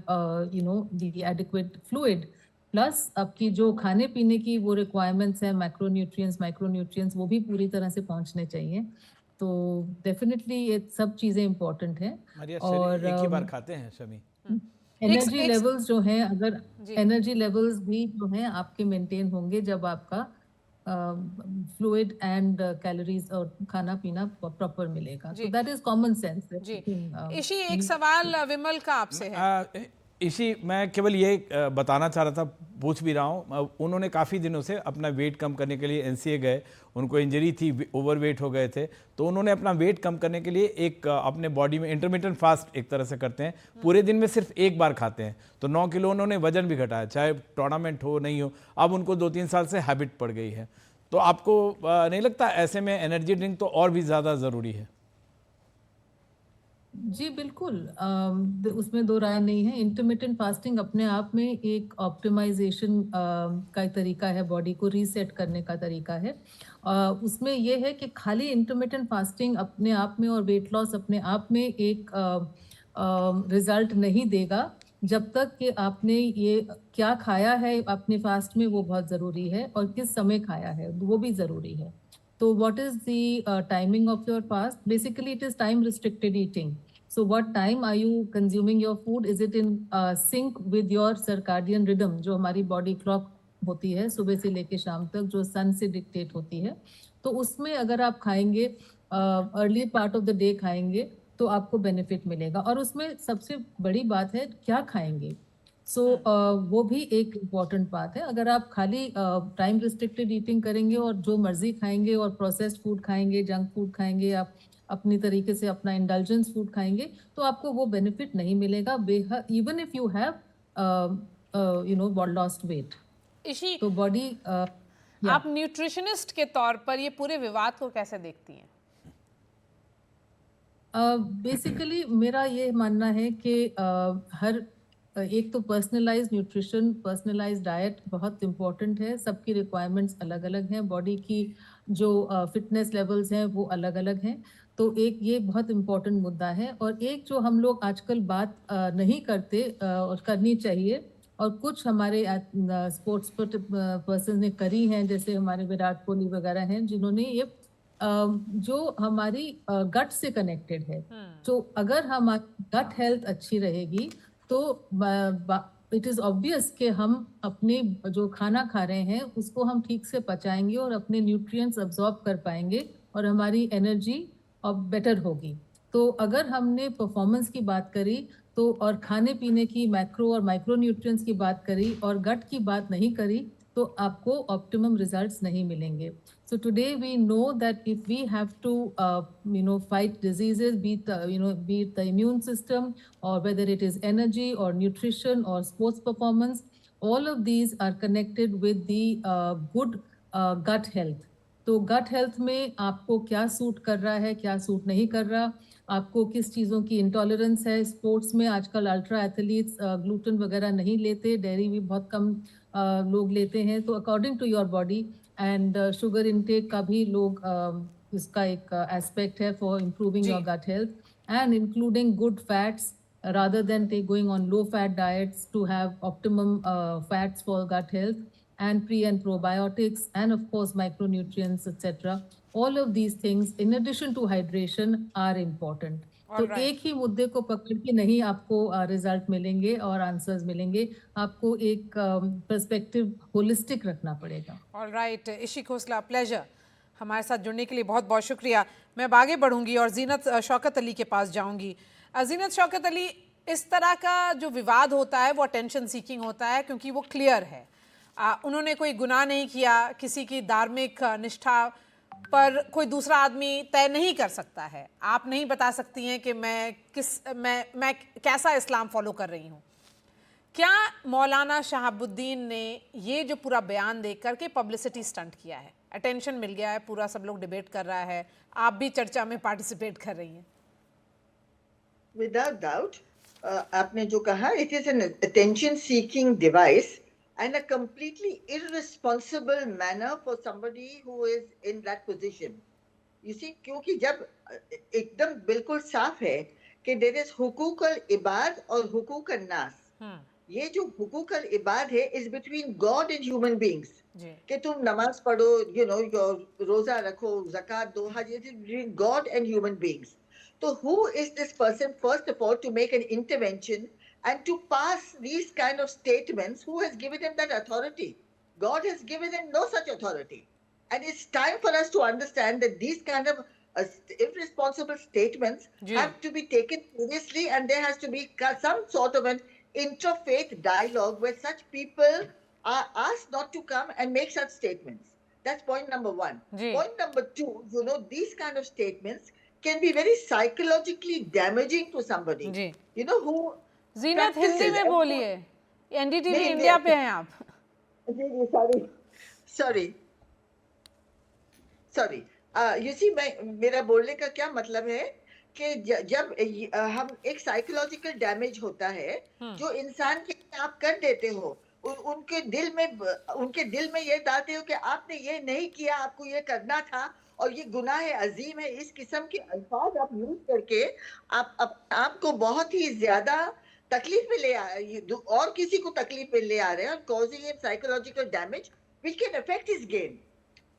the adequate fluid. Plus, आपकी जो खाने पीने की वो requirements हैं, micronutrients, वो भी पूरी तरह से पहुंचने चाहिए। तो definitely ये सब चीज़ें important हैं। और एक ही बार खाते हैं शमी। एनर्जी लेवल्स जो हैं, अगर एनर्जी लेवल्स भी जो हैं आपके मेंटेन होंगे जब आपका फ्लूइड एंड कैलोरीज और खाना पीना प्रॉपर मिलेगा। तो दैट इज कॉमन सेंस। जी इसी एक सवाल विमल का आपसे है। इसी मैं केवल ये बताना चाह रहा था, पूछ भी रहा हूँ, उन्होंने काफ़ी दिनों से अपना वेट कम करने के लिए एनसीए गए, उनको इंजरी थी, ओवरवेट हो गए थे, तो उन्होंने अपना वेट कम करने के लिए एक अपने बॉडी में इंटरमिटेंट फास्ट एक तरह से करते हैं, पूरे दिन में सिर्फ एक बार खाते हैं, तो 9 किलो उन्होंने वजन भी घटाया, चाहे टूर्नामेंट हो नहीं हो, अब उनको 2-3 साल से हैबिट पड़ गई है। तो आपको नहीं लगता ऐसे में एनर्जी ड्रिंक तो और भी ज़्यादा ज़रूरी है? जी बिल्कुल, उसमें दो राय नहीं है। इंटरमिटेंट फास्टिंग अपने आप में एक ऑप्टिमाइजेशन का तरीका है, बॉडी को रीसेट करने का तरीका है। उसमें ये है कि खाली इंटरमिटेंट फास्टिंग अपने आप में और वेट लॉस अपने आप में एक रिजल्ट नहीं देगा, जब तक कि आपने ये क्या खाया है अपने फास्ट में, वो बहुत ज़रूरी है, और किस समय खाया है वो भी ज़रूरी है। So what is the timing of your fast? Basically, it is time restricted eating. So what time are you consuming your food? Is it in sync with your circadian rhythm, जो हमारी body clock होती है सुबह से लेके शाम तक, जो सन से डिक्टेट होती है? तो उसमें अगर आप खाएंगे, early part of the day खाएंगे, तो आपको बेनिफिट मिलेगा। और उसमें सबसे बड़ी बात है क्या खाएंगे। वो भी एक इम्पॉर्टेंट बात है। अगर आप खाली टाइम रिस्ट्रिक्टेड ईटिंग करेंगे और जो मर्जी खाएंगे और प्रोसेस्ड फूड खाएंगे, जंक फूड खाएंगे, आप अपनी तरीके से अपना इंडल्जेंस फूड खाएंगे, तो आपको वो बेनिफिट नहीं मिलेगा, even if you have lost weight. Ishi, तो बॉडी आप न्यूट्रिशनिस्ट के तौर पर ये पूरे विवाद को कैसे देखती हैं? बेसिकली मेरा ये मानना है कि हर एक तो पर्सनलाइज न्यूट्रिशन, पर्सनलाइज डाइट बहुत इम्पोर्टेंट है। सबकी रिक्वायरमेंट्स अलग अलग हैं, बॉडी की जो फिटनेस लेवल्स हैं वो अलग अलग हैं। तो एक ये बहुत इम्पोर्टेंट मुद्दा है। और एक जो हम लोग आजकल बात नहीं करते और करनी चाहिए, और कुछ हमारे स्पोर्ट्स पर्सन ने करी हैं, जैसे हमारे विराट कोहली वगैरह हैं, जिन्होंने ये जो हमारी गट से कनेक्टेड है। तो अगर हमारी गट हेल्थ अच्छी रहेगी तो इट इज़ ऑब्वियस कि हम अपने जो खाना खा रहे हैं उसको हम ठीक से पचाएंगे और अपने न्यूट्रिएंट्स अब्जॉर्ब कर पाएंगे, और हमारी एनर्जी अब बेटर होगी। तो अगर हमने परफॉर्मेंस की बात करी तो, और खाने पीने की मैक्रो और माइक्रो न्यूट्रिएंट्स की बात करी और गट की बात नहीं करी, तो आपको ऑप्टिमम रिजल्ट्स नहीं मिलेंगे। So today we know that if we have to, fight diseases, be it the immune system, or whether it is energy or nutrition or sports performance, all of these are connected with the good gut health. तो gut health में आपको क्या suit कर रहा है, क्या suit नहीं कर रहा, आपको किस चीज़ों की इंटॉलरेंस है। स्पोर्ट्स में आजकल अल्ट्रा एथलीट्स ग्लूटेन वगैरह नहीं लेते, डेयरी भी बहुत कम लोग लेते हैं। तो according to your body and sugar intake का भी लोग इसका एक एस्पेक्ट है for improving your gut health, and including good fats rather than going on low fat diets to have optimum fats for gut health, and pre and probiotics, and of course micronutrients, etc. All of these things in addition to hydration are important. तो एक ही मुद्दे को पकड़ के नहीं आपको result मिलेंगे और आंसर्स मिलेंगे, आपको एक पर्सपेक्टिव होलिस्टिक रखना पड़ेगा। ऑलराइट, इशी खोसला, प्लेजर हमारे साथ जुड़ने के लिए बहुत बहुत शुक्रिया। मैं अब आगे बढ़ूंगी और जीनत शौकत अली के पास जाऊंगी। जीनत शौकत अली, इस तरह का जो विवाद होता है वो अटेंशन सीकिंग होता है, क्योंकि वो क्लियर है, उन्होंने कोई गुनाह नहीं किया, किसी की धार्मिक निष्ठा पर कोई दूसरा आदमी तय नहीं कर सकता है। आप नहीं बता सकती हैं कि मैं कैसा इस्लाम फॉलो कर रही हूँ। क्या मौलाना शहाबुद्दीन ने ये जो पूरा बयान देख करके पब्लिसिटी स्टंट किया है, अटेंशन मिल गया है, पूरा सब लोग डिबेट कर रहा है, आप भी चर्चा में पार्टिसिपेट कर रही हैं? Without doubt, आपने जो कहा, it is an attention seeking device and a completely irresponsible manner for somebody who is in that position. You see, क्योंकि जब एकदम बिल्कुल साफ है कि there is हुकूक अल इबाद और हुकूक अल नास, ये जो हुकूक अल इबाद है is between God and human beings. कि तुम नमाज पढ़ो, रोजा रखो, ज़कात दो, हज, it is between God and human beings. So who is this person, first of all, to make an intervention and to pass these kind of statements? Who has given him that authority? God has given him no such authority. And it's time for us to understand that these kind of irresponsible statements have to be taken seriously, and there has to be some sort of an interfaith dialogue where such people are asked not to come and make such statements. That's point number one. Point number two, these kind of statements can be very psychologically damaging to somebody. Who जीनत हिंदी में बोलिए, NDTV India पे हैं आप। Sorry you see मेरा बोलने का क्या मतलब है कि जब हम एक साइकोलॉजिकल डैमेज होता है जो इंसान के आप कर देते हो, उनके दिल में ये डालते हो कि आपने ये नहीं किया, आपको ये करना था और ये गुनाह अजीम है, इस किस्म के अल्फाज आप यूज करके आपको बहुत ही ज्यादा तकलीफ में ले और किसी को तकलीफ में ले आ रहे हैं, causing him psychological damage which can affect his gain.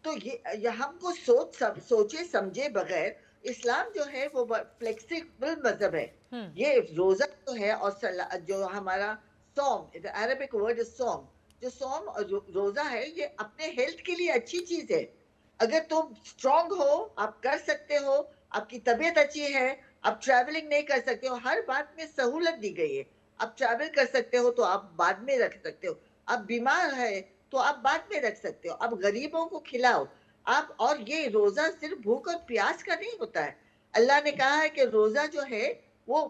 तो ये हमको सोचे समझे बगैर, इस्लाम जो है वो फ्लेक्सिबल मजहब है। ये रोजा जो है और जो हमारा सौम, अरबिक वर्ड इज सौम, जो सौम और रोजा है ये अपने हेल्थ के लिए अच्छी चीज है। अगर तुम स्ट्रांग हो, आप कर सकते हो, आपकी तबीयत अच्छी है, आप ट्रैवलिंग नहीं कर सकते हो, हर बात में सहूलत दी गई है। आप ट्रैवल कर सकते हो तो आप बाद में रख सकते हो, आप बीमार है तो आप बाद में रख सकते हो, आप गरीबों को खिलाओ आप। और ये रोजा सिर्फ भूख और प्यास का नहीं होता है। अल्लाह ने कहा है कि रोजा जो है वो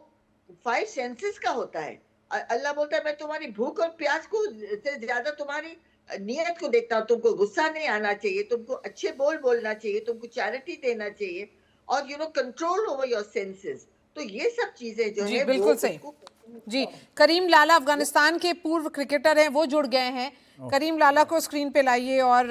5 सेंसेस का होता है। अल्लाह बोलता है मैं तुम्हारी भूख और प्यास को से ज्यादा तुम्हारी नियत को देखता हूँ। तुमको गुस्सा नहीं आना चाहिए, तुमको अच्छे बोलना चाहिए, तुमको चैरिटी देना चाहिए और कंट्रोल ओवर योर सेंसेस। तो ये सब चीजें जो है बिल्कुल सही। जी, करीम लाला अफगानिस्तान के पूर्व क्रिकेटर हैं, वो जुड़ गए हैं। करीम लाला को स्क्रीन पे लाइए और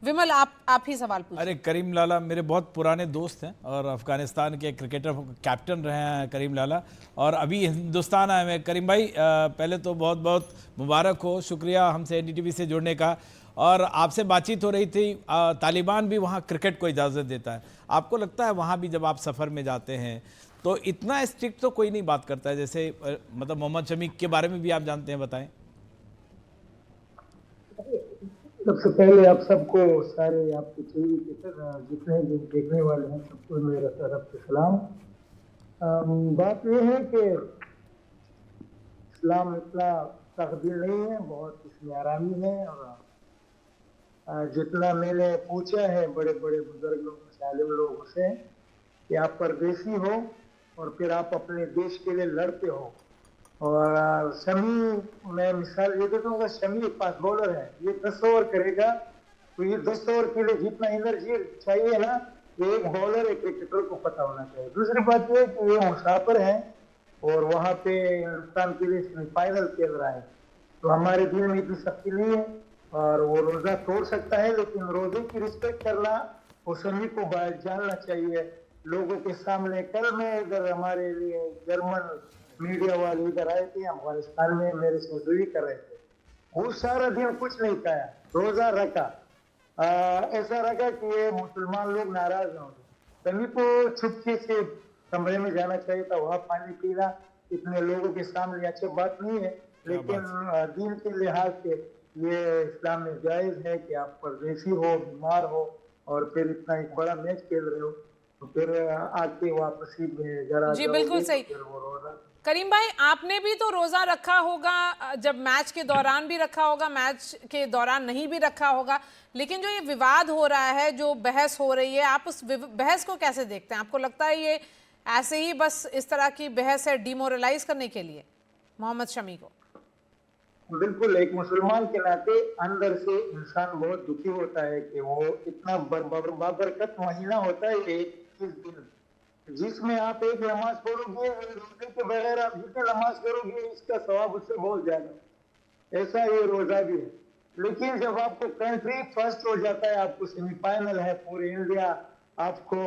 विमल आप ही सवाल पूछिए। अरे करीम लाला मेरे बहुत पुराने दोस्त हैं और अफगानिस्तान के क्रिकेटर कैप्टन रहे हैं करीम लाला, और अभी हिंदुस्तान आए हैं। करीम भाई पहले तो बहुत बहुत मुबारक हो, शुक्रिया हमसे एनडीटीवी से जुड़ने का। और आपसे बातचीत हो रही थी, तालिबान भी वहाँ क्रिकेट को इजाज़त देता है। आपको लगता है वहाँ भी जब आप सफ़र में जाते हैं तो इतना स्ट्रिक्ट तो कोई नहीं बात करता है, जैसे मतलब मोहम्मद शमी के बारे में भी आप जानते हैं, बताएं। सबसे पहले आप सबको, सारे आपके टीवी के जितने भी देखने वाले हैं सबको मेरा तरफ से सलाम। बात यह है कि इस्लाम इतना तकदीर नहीं है, बहुत इसमें आरामी है। और जितना मैंने पूछा है बड़े बड़े बुजुर्ग लोगों से, आलिम लोगों से, कि आप परदेसी हो और फिर आप अपने देश के लिए लड़ते हो। और शमी, मैं मिसाल ये देता हूँ, शमी फास्ट बॉलर है, ये 10 ओवर करेगा तो ये 10 ओवर के लिए जितना एनर्जी चाहिए ना, ये एक बॉलर एक क्रिकेटर को पता होना चाहिए। दूसरी बात ये कि ये मुसाफिर है और वहाँ पे हिंदुस्तान के लिए सेमीफाइनल खेल रहा है, तो हमारे दिल में इतनी शक्ति नहीं है और वो रोजा तोड़ सकता है, लेकिन रोजे की रिस्पेक्ट करना, वो शमी को जानना चाहिए लोगों के सामने। कल मैं इधर हमारे लिए जर्मन मीडिया वाले इधर आए थे अफगानिस्तान में, मेरे से इंटरव्यू कर रहे थे। वो सारा दिन कुछ नहीं खाया, रोजा रखा, ऐसा रखा कि ये मुसलमान लोग नाराज हो गए। सभी को छुपके से कमरे में जाना चाहिए था, वहाँ पानी पीना इतने लोगों के सामने अच्छी बात नहीं है, लेकिन दीन के लिहाज से ये इस्लाम में जायज है कि आप परदेसी हो, बीमार हो और फिर इतना एक बड़ा मैच खेल रहे हो तो फिर आके वापसी में जरा। जी बिल्कुल सही। करीम भाई आपने भी तो रोजा रखा होगा, जब मैच के दौरान भी रखा होगा, मैच के दौरान नहीं भी रखा होगा, लेकिन जो ये विवाद हो रहा है, जो बहस हो रही है, आप उस बहस को कैसे देखते हैं? आपको लगता है ये ऐसे ही बस इस तरह की बहस है डिमोरलाइज करने के लिए मोहम्मद शमी को? बिल्कुल, एक मुसलमान के नाते अंदर से इंसान बहुत दुखी होता है कि वो इतना बाबरकत महीना होता है, 21 दिन, जिसमें आप एक नमाज पढ़ोगे, रोजे के बगैर आप जितने नमाज करोगे इसका सवाब उससे बहुत ज्यादा, ऐसा ये रोजा भी है। लेकिन जब आपको कंट्री फर्स्ट हो जाता है, आपको सेमीफाइनल है, पूरे इंडिया आपको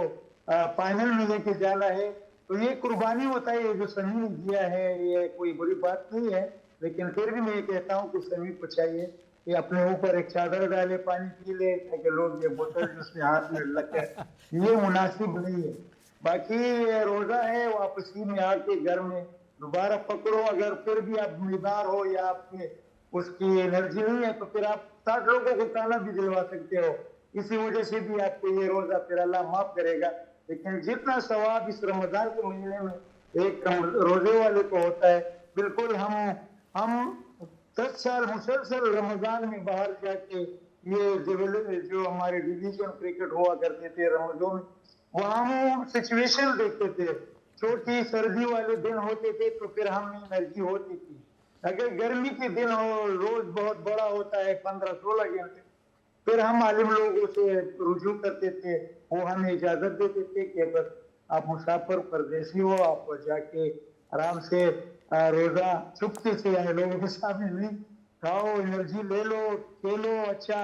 फाइनल में लेके जाना है, तो ये कुर्बानी होता है। ये जो समी ने दिया है ये कोई बड़ी बात नहीं है, लेकिन फिर भी मैं ये कहता हूँ कि सभी को चाहिए कि अपने ऊपर एक चादर डाले, पानी पी ले, ताकि लोग ये बोतल उसमें हाथ में लगे, ये मुनासिब नहीं है। बाकी रोजा है, वापसी में आके घर में दोबारा पकड़ो, अगर फिर भी आप बीमार हो या आपके उसकी एनर्जी नहीं है तो फिर आप 60 लोगों को खाना भी दिलवा सकते हो, इसी वजह से भी आपको ये रोजा फिर अल्लाह माफ करेगा। लेकिन जितना सवाब इस रमजान के महीने में एक रोजे वाले को होता है, बिल्कुल हम हम 10 साल मुसलसल रमजान में बाहर जाके ये जो हमारे डिवीजन क्रिकेट हुआ करते थे रमजान में, वहाँ हम सिचुएशन देखते थे। छोटी सर्दी वाले दिन होते थे तो फिर हमें एनर्जी होती थी। अगर गर्मी के दिन हो, रोज बहुत बड़ा होता है 15-16 घंटे, फिर हम आलिम लोगों से रुजू करते थे, वो हमें इजाजत देते थे कि अगर आप मुसाफिर परदेसी हो, आप जाके आराम से रोजा चुपके से आए, लोगों के सामने नहीं, खाओ, एनर्जी ले लो, खेलो अच्छा,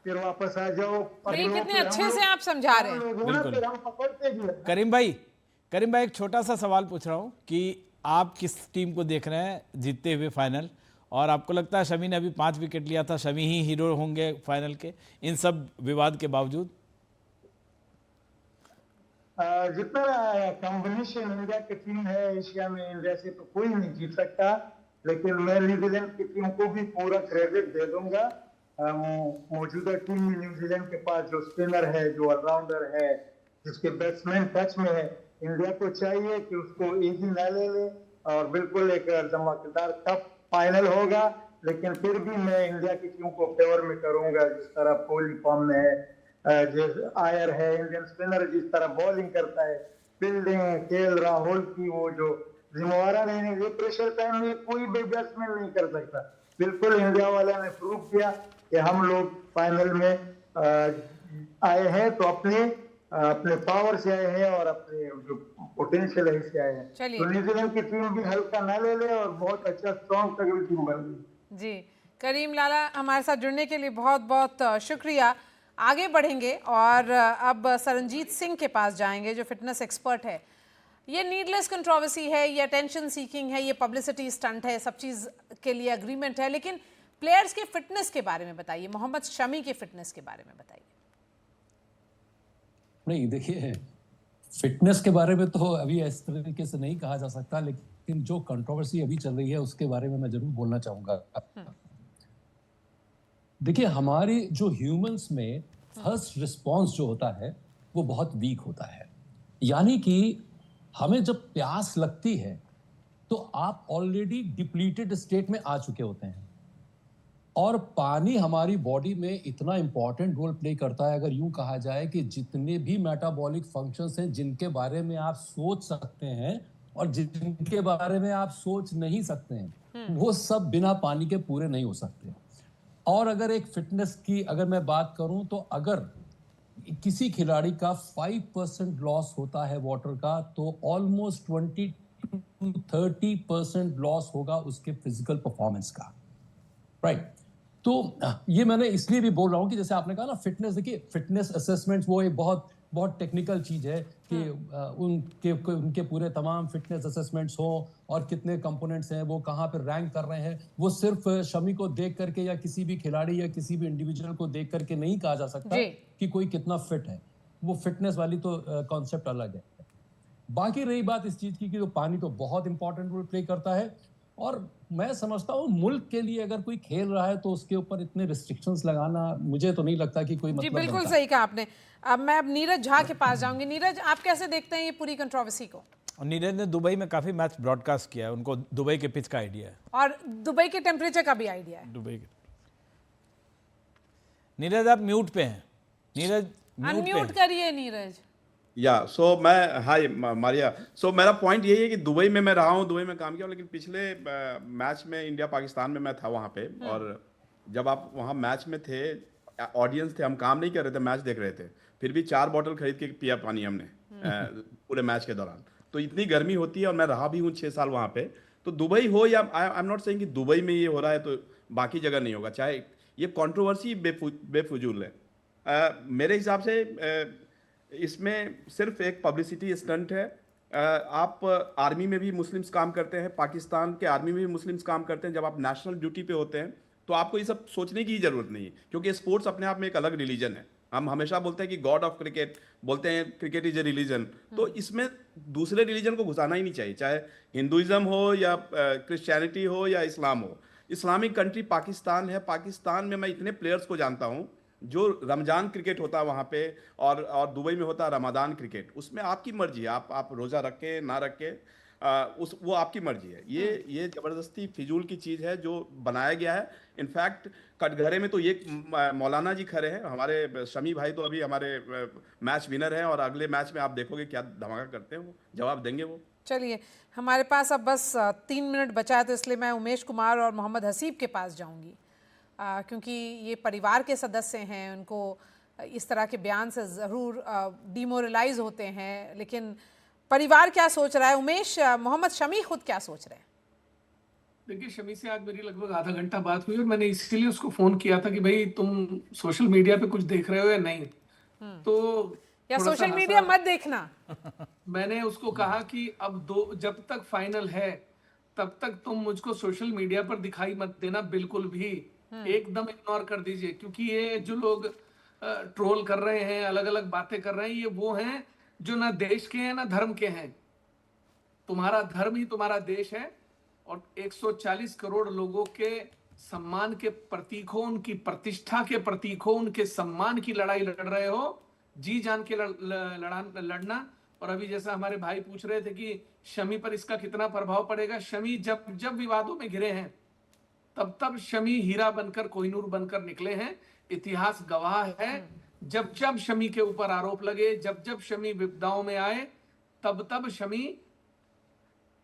फिर वापस आ जाओ। कितने अच्छे से आप समझा रहे हैं। फिर हम पकड़ते भी हैं। करीम भाई एक छोटा सा सवाल पूछ रहा हूँ कि आप किस टीम को देख रहे हैं जीतते हुए फाइनल, और आपको लगता है शमी ने अभी 5 विकेट लिया था, शमी ही हीरो होंगे फाइनल के इन सब विवाद के बावजूद? जितना कॉम्बिनेशन इंडिया की टीम है एशिया में, इंडिया से तो कोई नहीं जीत सकता, लेकिन मैं न्यूजीलैंड की टीम को भी पूरा क्रेडिट दे दूंगा। मौजूदा टीम में न्यूजीलैंड के पास जो स्पिनर है, जो ऑलराउंडर है, जिसके बैट्समैन टच में है, इंडिया को चाहिए कि उसको इजी ना ले और बिल्कुल एक धमाकेदार कप फाइनल होगा। लेकिन फिर भी मैं इंडिया की टीम को फेवर में करूंगा, जिस तरह कोहली फॉर्म में है, जिस आयर है इंडियन स्पिनर, जिस तरह बॉलिंग करता है, फील्डिंग केएल राहुल की वो जो जिम्मेवार नहीं, ये प्रेशर टाइम में कोई भी बैट्समैन नहीं कर सकता। बिल्कुल इंडिया वाला ने प्रूव किया कि हम लोग फाइनल में आए हैं तो अपने पावर से आए हैं और अपने जो पोटेंशियल है इससे आए हैं। तो न्यूजीलैंड की टीम भी हल्का ना ले और बहुत अच्छा स्ट्रॉन्ग तगड़ी टीम बन गई। जी करीम लाला, हमारे साथ जुड़ने के लिए बहुत बहुत शुक्रिया। आगे बढ़ेंगे और अब सरनजीत सिंह के पास जाएंगे जो फिटनेस एक्सपर्ट है। ये नीडलेस कंट्रोवर्सी है, ये अटेंशन सीकिंग है, ये पब्लिसिटी स्टंट है, सब चीज़ के लिए अग्रीमेंट है, लेकिन प्लेयर्स के फिटनेस के बारे में बताइए, मोहम्मद शमी के फिटनेस के बारे में बताइए। नहीं देखिए, फिटनेस के बारे में तो अभी इस तरीके से नहीं कहा जा सकता, लेकिन जो कंट्रोवर्सी अभी चल रही है उसके बारे में मैं जरूर बोलना चाहूंगा। देखिए, हमारी जो ह्यूमंस में फर्स्ट रिस्पॉन्स जो होता है वो बहुत वीक होता है। यानी कि हमें जब प्यास लगती है तो आप ऑलरेडी डिप्लीटेड स्टेट में आ चुके होते हैं, और पानी हमारी बॉडी में इतना इंपॉर्टेंट रोल प्ले करता है। अगर यूं कहा जाए कि जितने भी मेटाबॉलिक फंक्शंस हैं जिनके बारे में आप सोच सकते हैं और जिनके बारे में आप सोच नहीं सकते हैं, वो सब बिना पानी के पूरे नहीं हो सकते। और अगर एक फिटनेस की अगर मैं बात करूं तो अगर किसी खिलाड़ी का 5% लॉस होता है वाटर का, तो ऑलमोस्ट 20 to 30% लॉस होगा उसके फिजिकल परफॉर्मेंस का, राइट। तो ये मैंने इसलिए भी बोल रहा हूँ कि जैसे आपने कहा ना फिटनेस, देखिए फिटनेस असेसमेंट वो एक बहुत टेक्निकल चीज है कि उनके पूरे तमाम फिटनेस असेसमेंट्स हो और कितने कंपोनेंट्स हैं, वो कहाँ पे रैंक कर रहे हैं, वो सिर्फ शमी को देख करके या किसी भी खिलाड़ी या किसी भी इंडिविजुअल को देख करके नहीं कहा जा सकता कि कोई कितना फिट है। वो फिटनेस वाली तो कॉन्सेप्ट अलग है। बाकी रही बात इस चीज की कि तो पानी तो बहुत इंपॉर्टेंट रोल प्ले करता है, और मैं समझता हूँ मुल्क के लिए अगर कोई खेल रहा है तो उसके ऊपर इतने रिस्ट्रिक्शंस लगाना मुझे तो नहीं लगता कि कोई मतलब। जी बिल्कुल सही कहा आपने। अब मैं अब नीरज झा के पास जाऊंगी। नीरज, आप कैसे देखते हैं ये पूरी कंट्रोवर्सी को? नीरज ने दुबई में काफी मैच ब्रॉडकास्ट किया है, उनको दुबई के पिच का आइडिया है और दुबई के टेम्परेचर का भी आइडिया है। दुबई के नीरज आप म्यूट पे हैं। नीरज अनम्यूट करिए नीरज। हाय मारिया। मेरा पॉइंट यही है कि दुबई में मैं रहा हूँ, दुबई में काम किया, लेकिन पिछले मैच में इंडिया पाकिस्तान में मैं था वहाँ पे, और जब आप वहाँ मैच में थे, ऑडियंस थे, हम काम नहीं कर रहे थे, मैच देख रहे थे, फिर भी 4 बॉटल खरीद के पिया पानी हमने पूरे मैच के दौरान। तो इतनी गर्मी होती है, और मैं रहा भी हूँ 6 साल वहाँ पे। तो दुबई हो या आई एम नॉट सेइंग कि दुबई में ये हो रहा है तो बाकी जगह नहीं होगा, चाहे ये कंट्रोवर्सी बेफजूल है। मेरे हिसाब से इसमें सिर्फ एक पब्लिसिटी स्टंट है। आप आर्मी में भी मुस्लिम्स काम करते हैं, पाकिस्तान के आर्मी में भी मुस्लिम्स काम करते हैं। जब आप नेशनल ड्यूटी पे होते हैं तो आपको ये सब सोचने की ज़रूरत नहीं है, क्योंकि स्पोर्ट्स अपने आप में एक अलग रिलीजन है। हम हमेशा बोलते हैं कि गॉड ऑफ क्रिकेट, बोलते हैं क्रिकेट इज ए रिलीजन, तो इसमें दूसरे रिलीजन को घुसाना ही नहीं चाहिए, चाहे हिंदुइज्म हो या क्रिश्चियनिटी हो या इस्लाम हो। इस्लामिक कंट्री पाकिस्तान है, पाकिस्तान में मैं इतने प्लेयर्स को जानता हूँ जो रमजान क्रिकेट होता है वहाँ पे, और दुबई में होता है रमादान क्रिकेट। उसमें आपकी मर्जी है, आप रोज़ा रखे ना रखे। वो आपकी मर्जी है। ये जबरदस्ती फिजूल की चीज है जो बनाया गया है। इनफैक्ट कटघरे में तो ये मौलाना जी खड़े हैं, हमारे शमी भाई तो अभी हमारे मैच विनर हैं और अगले मैच में आप देखोगे क्या धमाका करते हैं, वो जवाब देंगे वो। चलिए, हमारे पास अब बस 3 मिनट बचा है, तो इसलिए मैं उमेश कुमार और मोहम्मद हसीब के पास जाऊंगी, क्योंकि ये परिवार के सदस्य हैं, उनको इस तरह के बयान से ज़रूर डिमोरलाइज होते हैं, लेकिन परिवार क्या सोच रहा है? उमेश, मोहम्मद शमी खुद क्या सोच रहे हैं? देखिए, शमी से आज मेरी लगभग आधा घंटा बात हुई और मैंने इसीलिए उसको फोन किया था कि भाई तुम सोशल मीडिया पे कुछ देख रहे हो या नहीं, तो या थोड़ा सा सोशल मीडिया मत देखना। मैंने उसको कहा कि अब जब तक फाइनल है तब तक तुम मुझको सोशल मीडिया पर दिखाई मत देना, बिल्कुल भी एकदम इग्नोर कर दीजिए, क्योंकि ये जो लोग ट्रोल कर रहे हैं, अलग अलग बातें कर रहे हैं, ये वो हैं जो ना देश के हैं ना धर्म के हैं। तुम्हारा धर्म ही तुम्हारा देश है और 140 करोड़ लोगों के सम्मान के प्रतीक हो, उनकी प्रतिष्ठा के प्रतीक हो, उनके सम्मान की लड़ाई लड़ रहे हो, जी जान के लड़ना। और अभी जैसा हमारे भाई पूछ रहे थे कि शमी पर इसका कितना प्रभाव पड़ेगा, शमी जब विवादों में घिरे हैं तब शमी हीरा बनकर, कोहिनूर बनकर निकले हैं। इतिहास गवाह है, जब शमी के ऊपर आरोप लगे, जब शमी विपदाओं में आए, तब शमी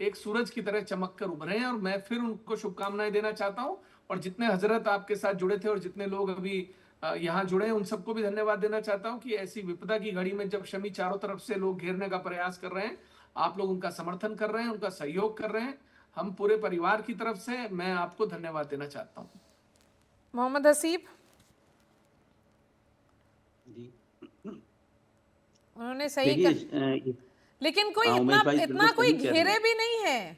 एक सूरज की तरह चमक कर उभरे हैं। और मैं फिर उनको शुभकामनाएं देना चाहता हूं, और जितने हजरत आपके साथ जुड़े थे और जितने लोग अभी यहाँ जुड़े हैं, उन सबको भी धन्यवाद देना चाहता हूं कि ऐसी विपदा की घड़ी में जब शमी चारों तरफ से लोग घेरने का प्रयास कर रहे हैं, आप लोग उनका समर्थन कर रहे हैं, उनका सहयोग कर रहे हैं, हम पूरे परिवार की तरफ से मैं आपको धन्यवाद देना चाहता हूँ। मोहम्मद हसीब, उन्होंने सही लेकिन कोई इतना कोई घेरे भी नहीं है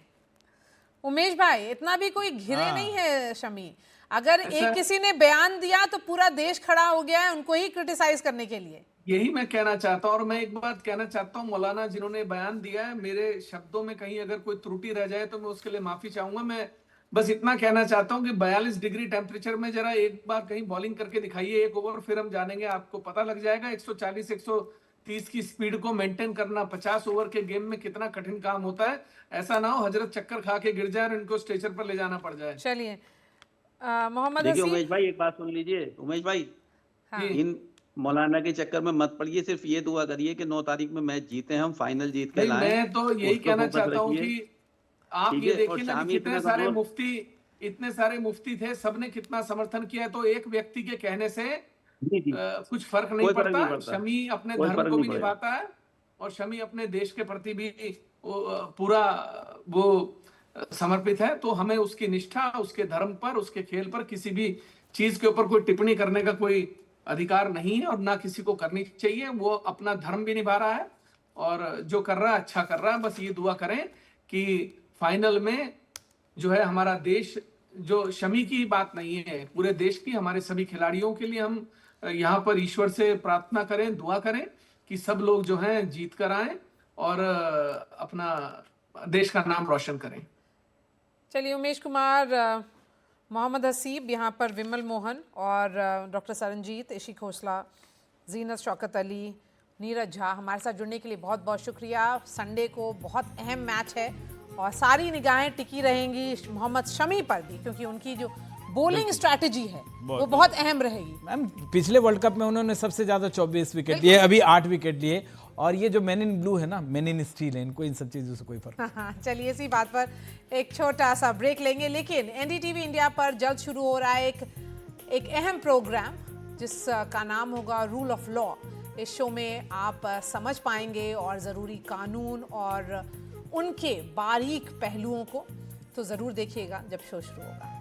उमेश भाई, इतना भी कोई घिरे नहीं है शमी। अगर एक किसी ने बयान दिया तो पूरा देश खड़ा हो गया है उनको ही क्रिटिसाइज करने के लिए। यही मैं कहना चाहता हूँ, और मैं एक बात कहना चाहता हूँ, मौलाना जिन्होंने बयान दिया है, मेरे शब्दों में कहीं अगर कोई त्रुटि रह जाए तो मैं उसके लिए माफी चाहूंगा। मैं बस इतना कहना चाहता हूँ कि 42 डिग्री टेम्परेचर में जरा एक बार कहीं बॉलिंग करके दिखाइए एक ओवर, फिर हम जानेंगे, आपको पता लग जाएगा 140-130 की स्पीड को मेंटेन करना 50 ओवर के गेम में कितना कठिन काम होता है। ऐसा ना हो हजरत चक्कर खा के गिर जाए और इनको स्टेचर पर ले जाना पड़ जाए। चलिए मोहम्मद देखिए उमेश भाई, एक बात सुन लीजिए उमेश भाई, इन मौलाना के चक्कर में मत पड़िए, सिर्फ ये दुआ करिए कि 9 तारीख में मैच जीते, हम फाइनल जीत के लाएं। मैं तो यही कहना चाहता हूँ कि आप ये देखिए ना, कितने सारे मुफ्ती थे, सबने कितना समर्थन किया, तो एक व्यक्ति के कहने से कुछ फर्क नहीं पड़ता। शमी अपने धर्म को भी निभाता है और शमी अपने देश के प्रति भी पूरा वो समर्पित है, तो हमें उसकी निष्ठा, उसके धर्म पर, उसके खेल पर किसी भी चीज के ऊपर कोई टिप्पणी करने का कोई अधिकार नहीं है और ना किसी को करनी चाहिए। वो अपना धर्म भी निभा रहा है और जो कर रहा है अच्छा कर रहा है। बस ये दुआ करें कि फाइनल में जो है हमारा देश, जो शमी की बात नहीं है, पूरे देश की, हमारे सभी खिलाड़ियों के लिए हम यहाँ पर ईश्वर से प्रार्थना करें, दुआ करें कि सब लोग जो हैं जीत कर आए और अपना देश का नाम रोशन करें। चलिए उमेश कुमार, मोहम्मद हसीब, यहाँ पर विमल मोहन और डॉक्टर सरनजीत, इशी खोसला, जीनत शौकत अली, नीरज झा, हमारे साथ जुड़ने के लिए बहुत बहुत शुक्रिया। संडे को बहुत अहम मैच है और सारी निगाहें टिकी रहेंगी मोहम्मद शमी पर भी, क्योंकि उनकी जो बॉलिंग स्ट्रैटेजी है वो बहुत अहम रहेगी। मैम पिछले वर्ल्ड कप में उन्होंने सबसे ज़्यादा 24 विकेट लिए, अभी 8 विकेट लिए, और ये जो मैन इन ब्लू है ना, मैन इन स्टील है, इनको इन सब चीज़ों से कोई फर्क नहीं। चलिए इसी बात पर एक छोटा सा ब्रेक लेंगे, लेकिन एनडीटीवी इंडिया पर जल्द शुरू हो रहा है एक अहम प्रोग्राम जिसका नाम होगा रूल ऑफ लॉ। इस शो में आप समझ पाएंगे और ज़रूरी कानून और उनके बारीक पहलुओं को, तो ज़रूर देखिएगा जब शो शुरू होगा।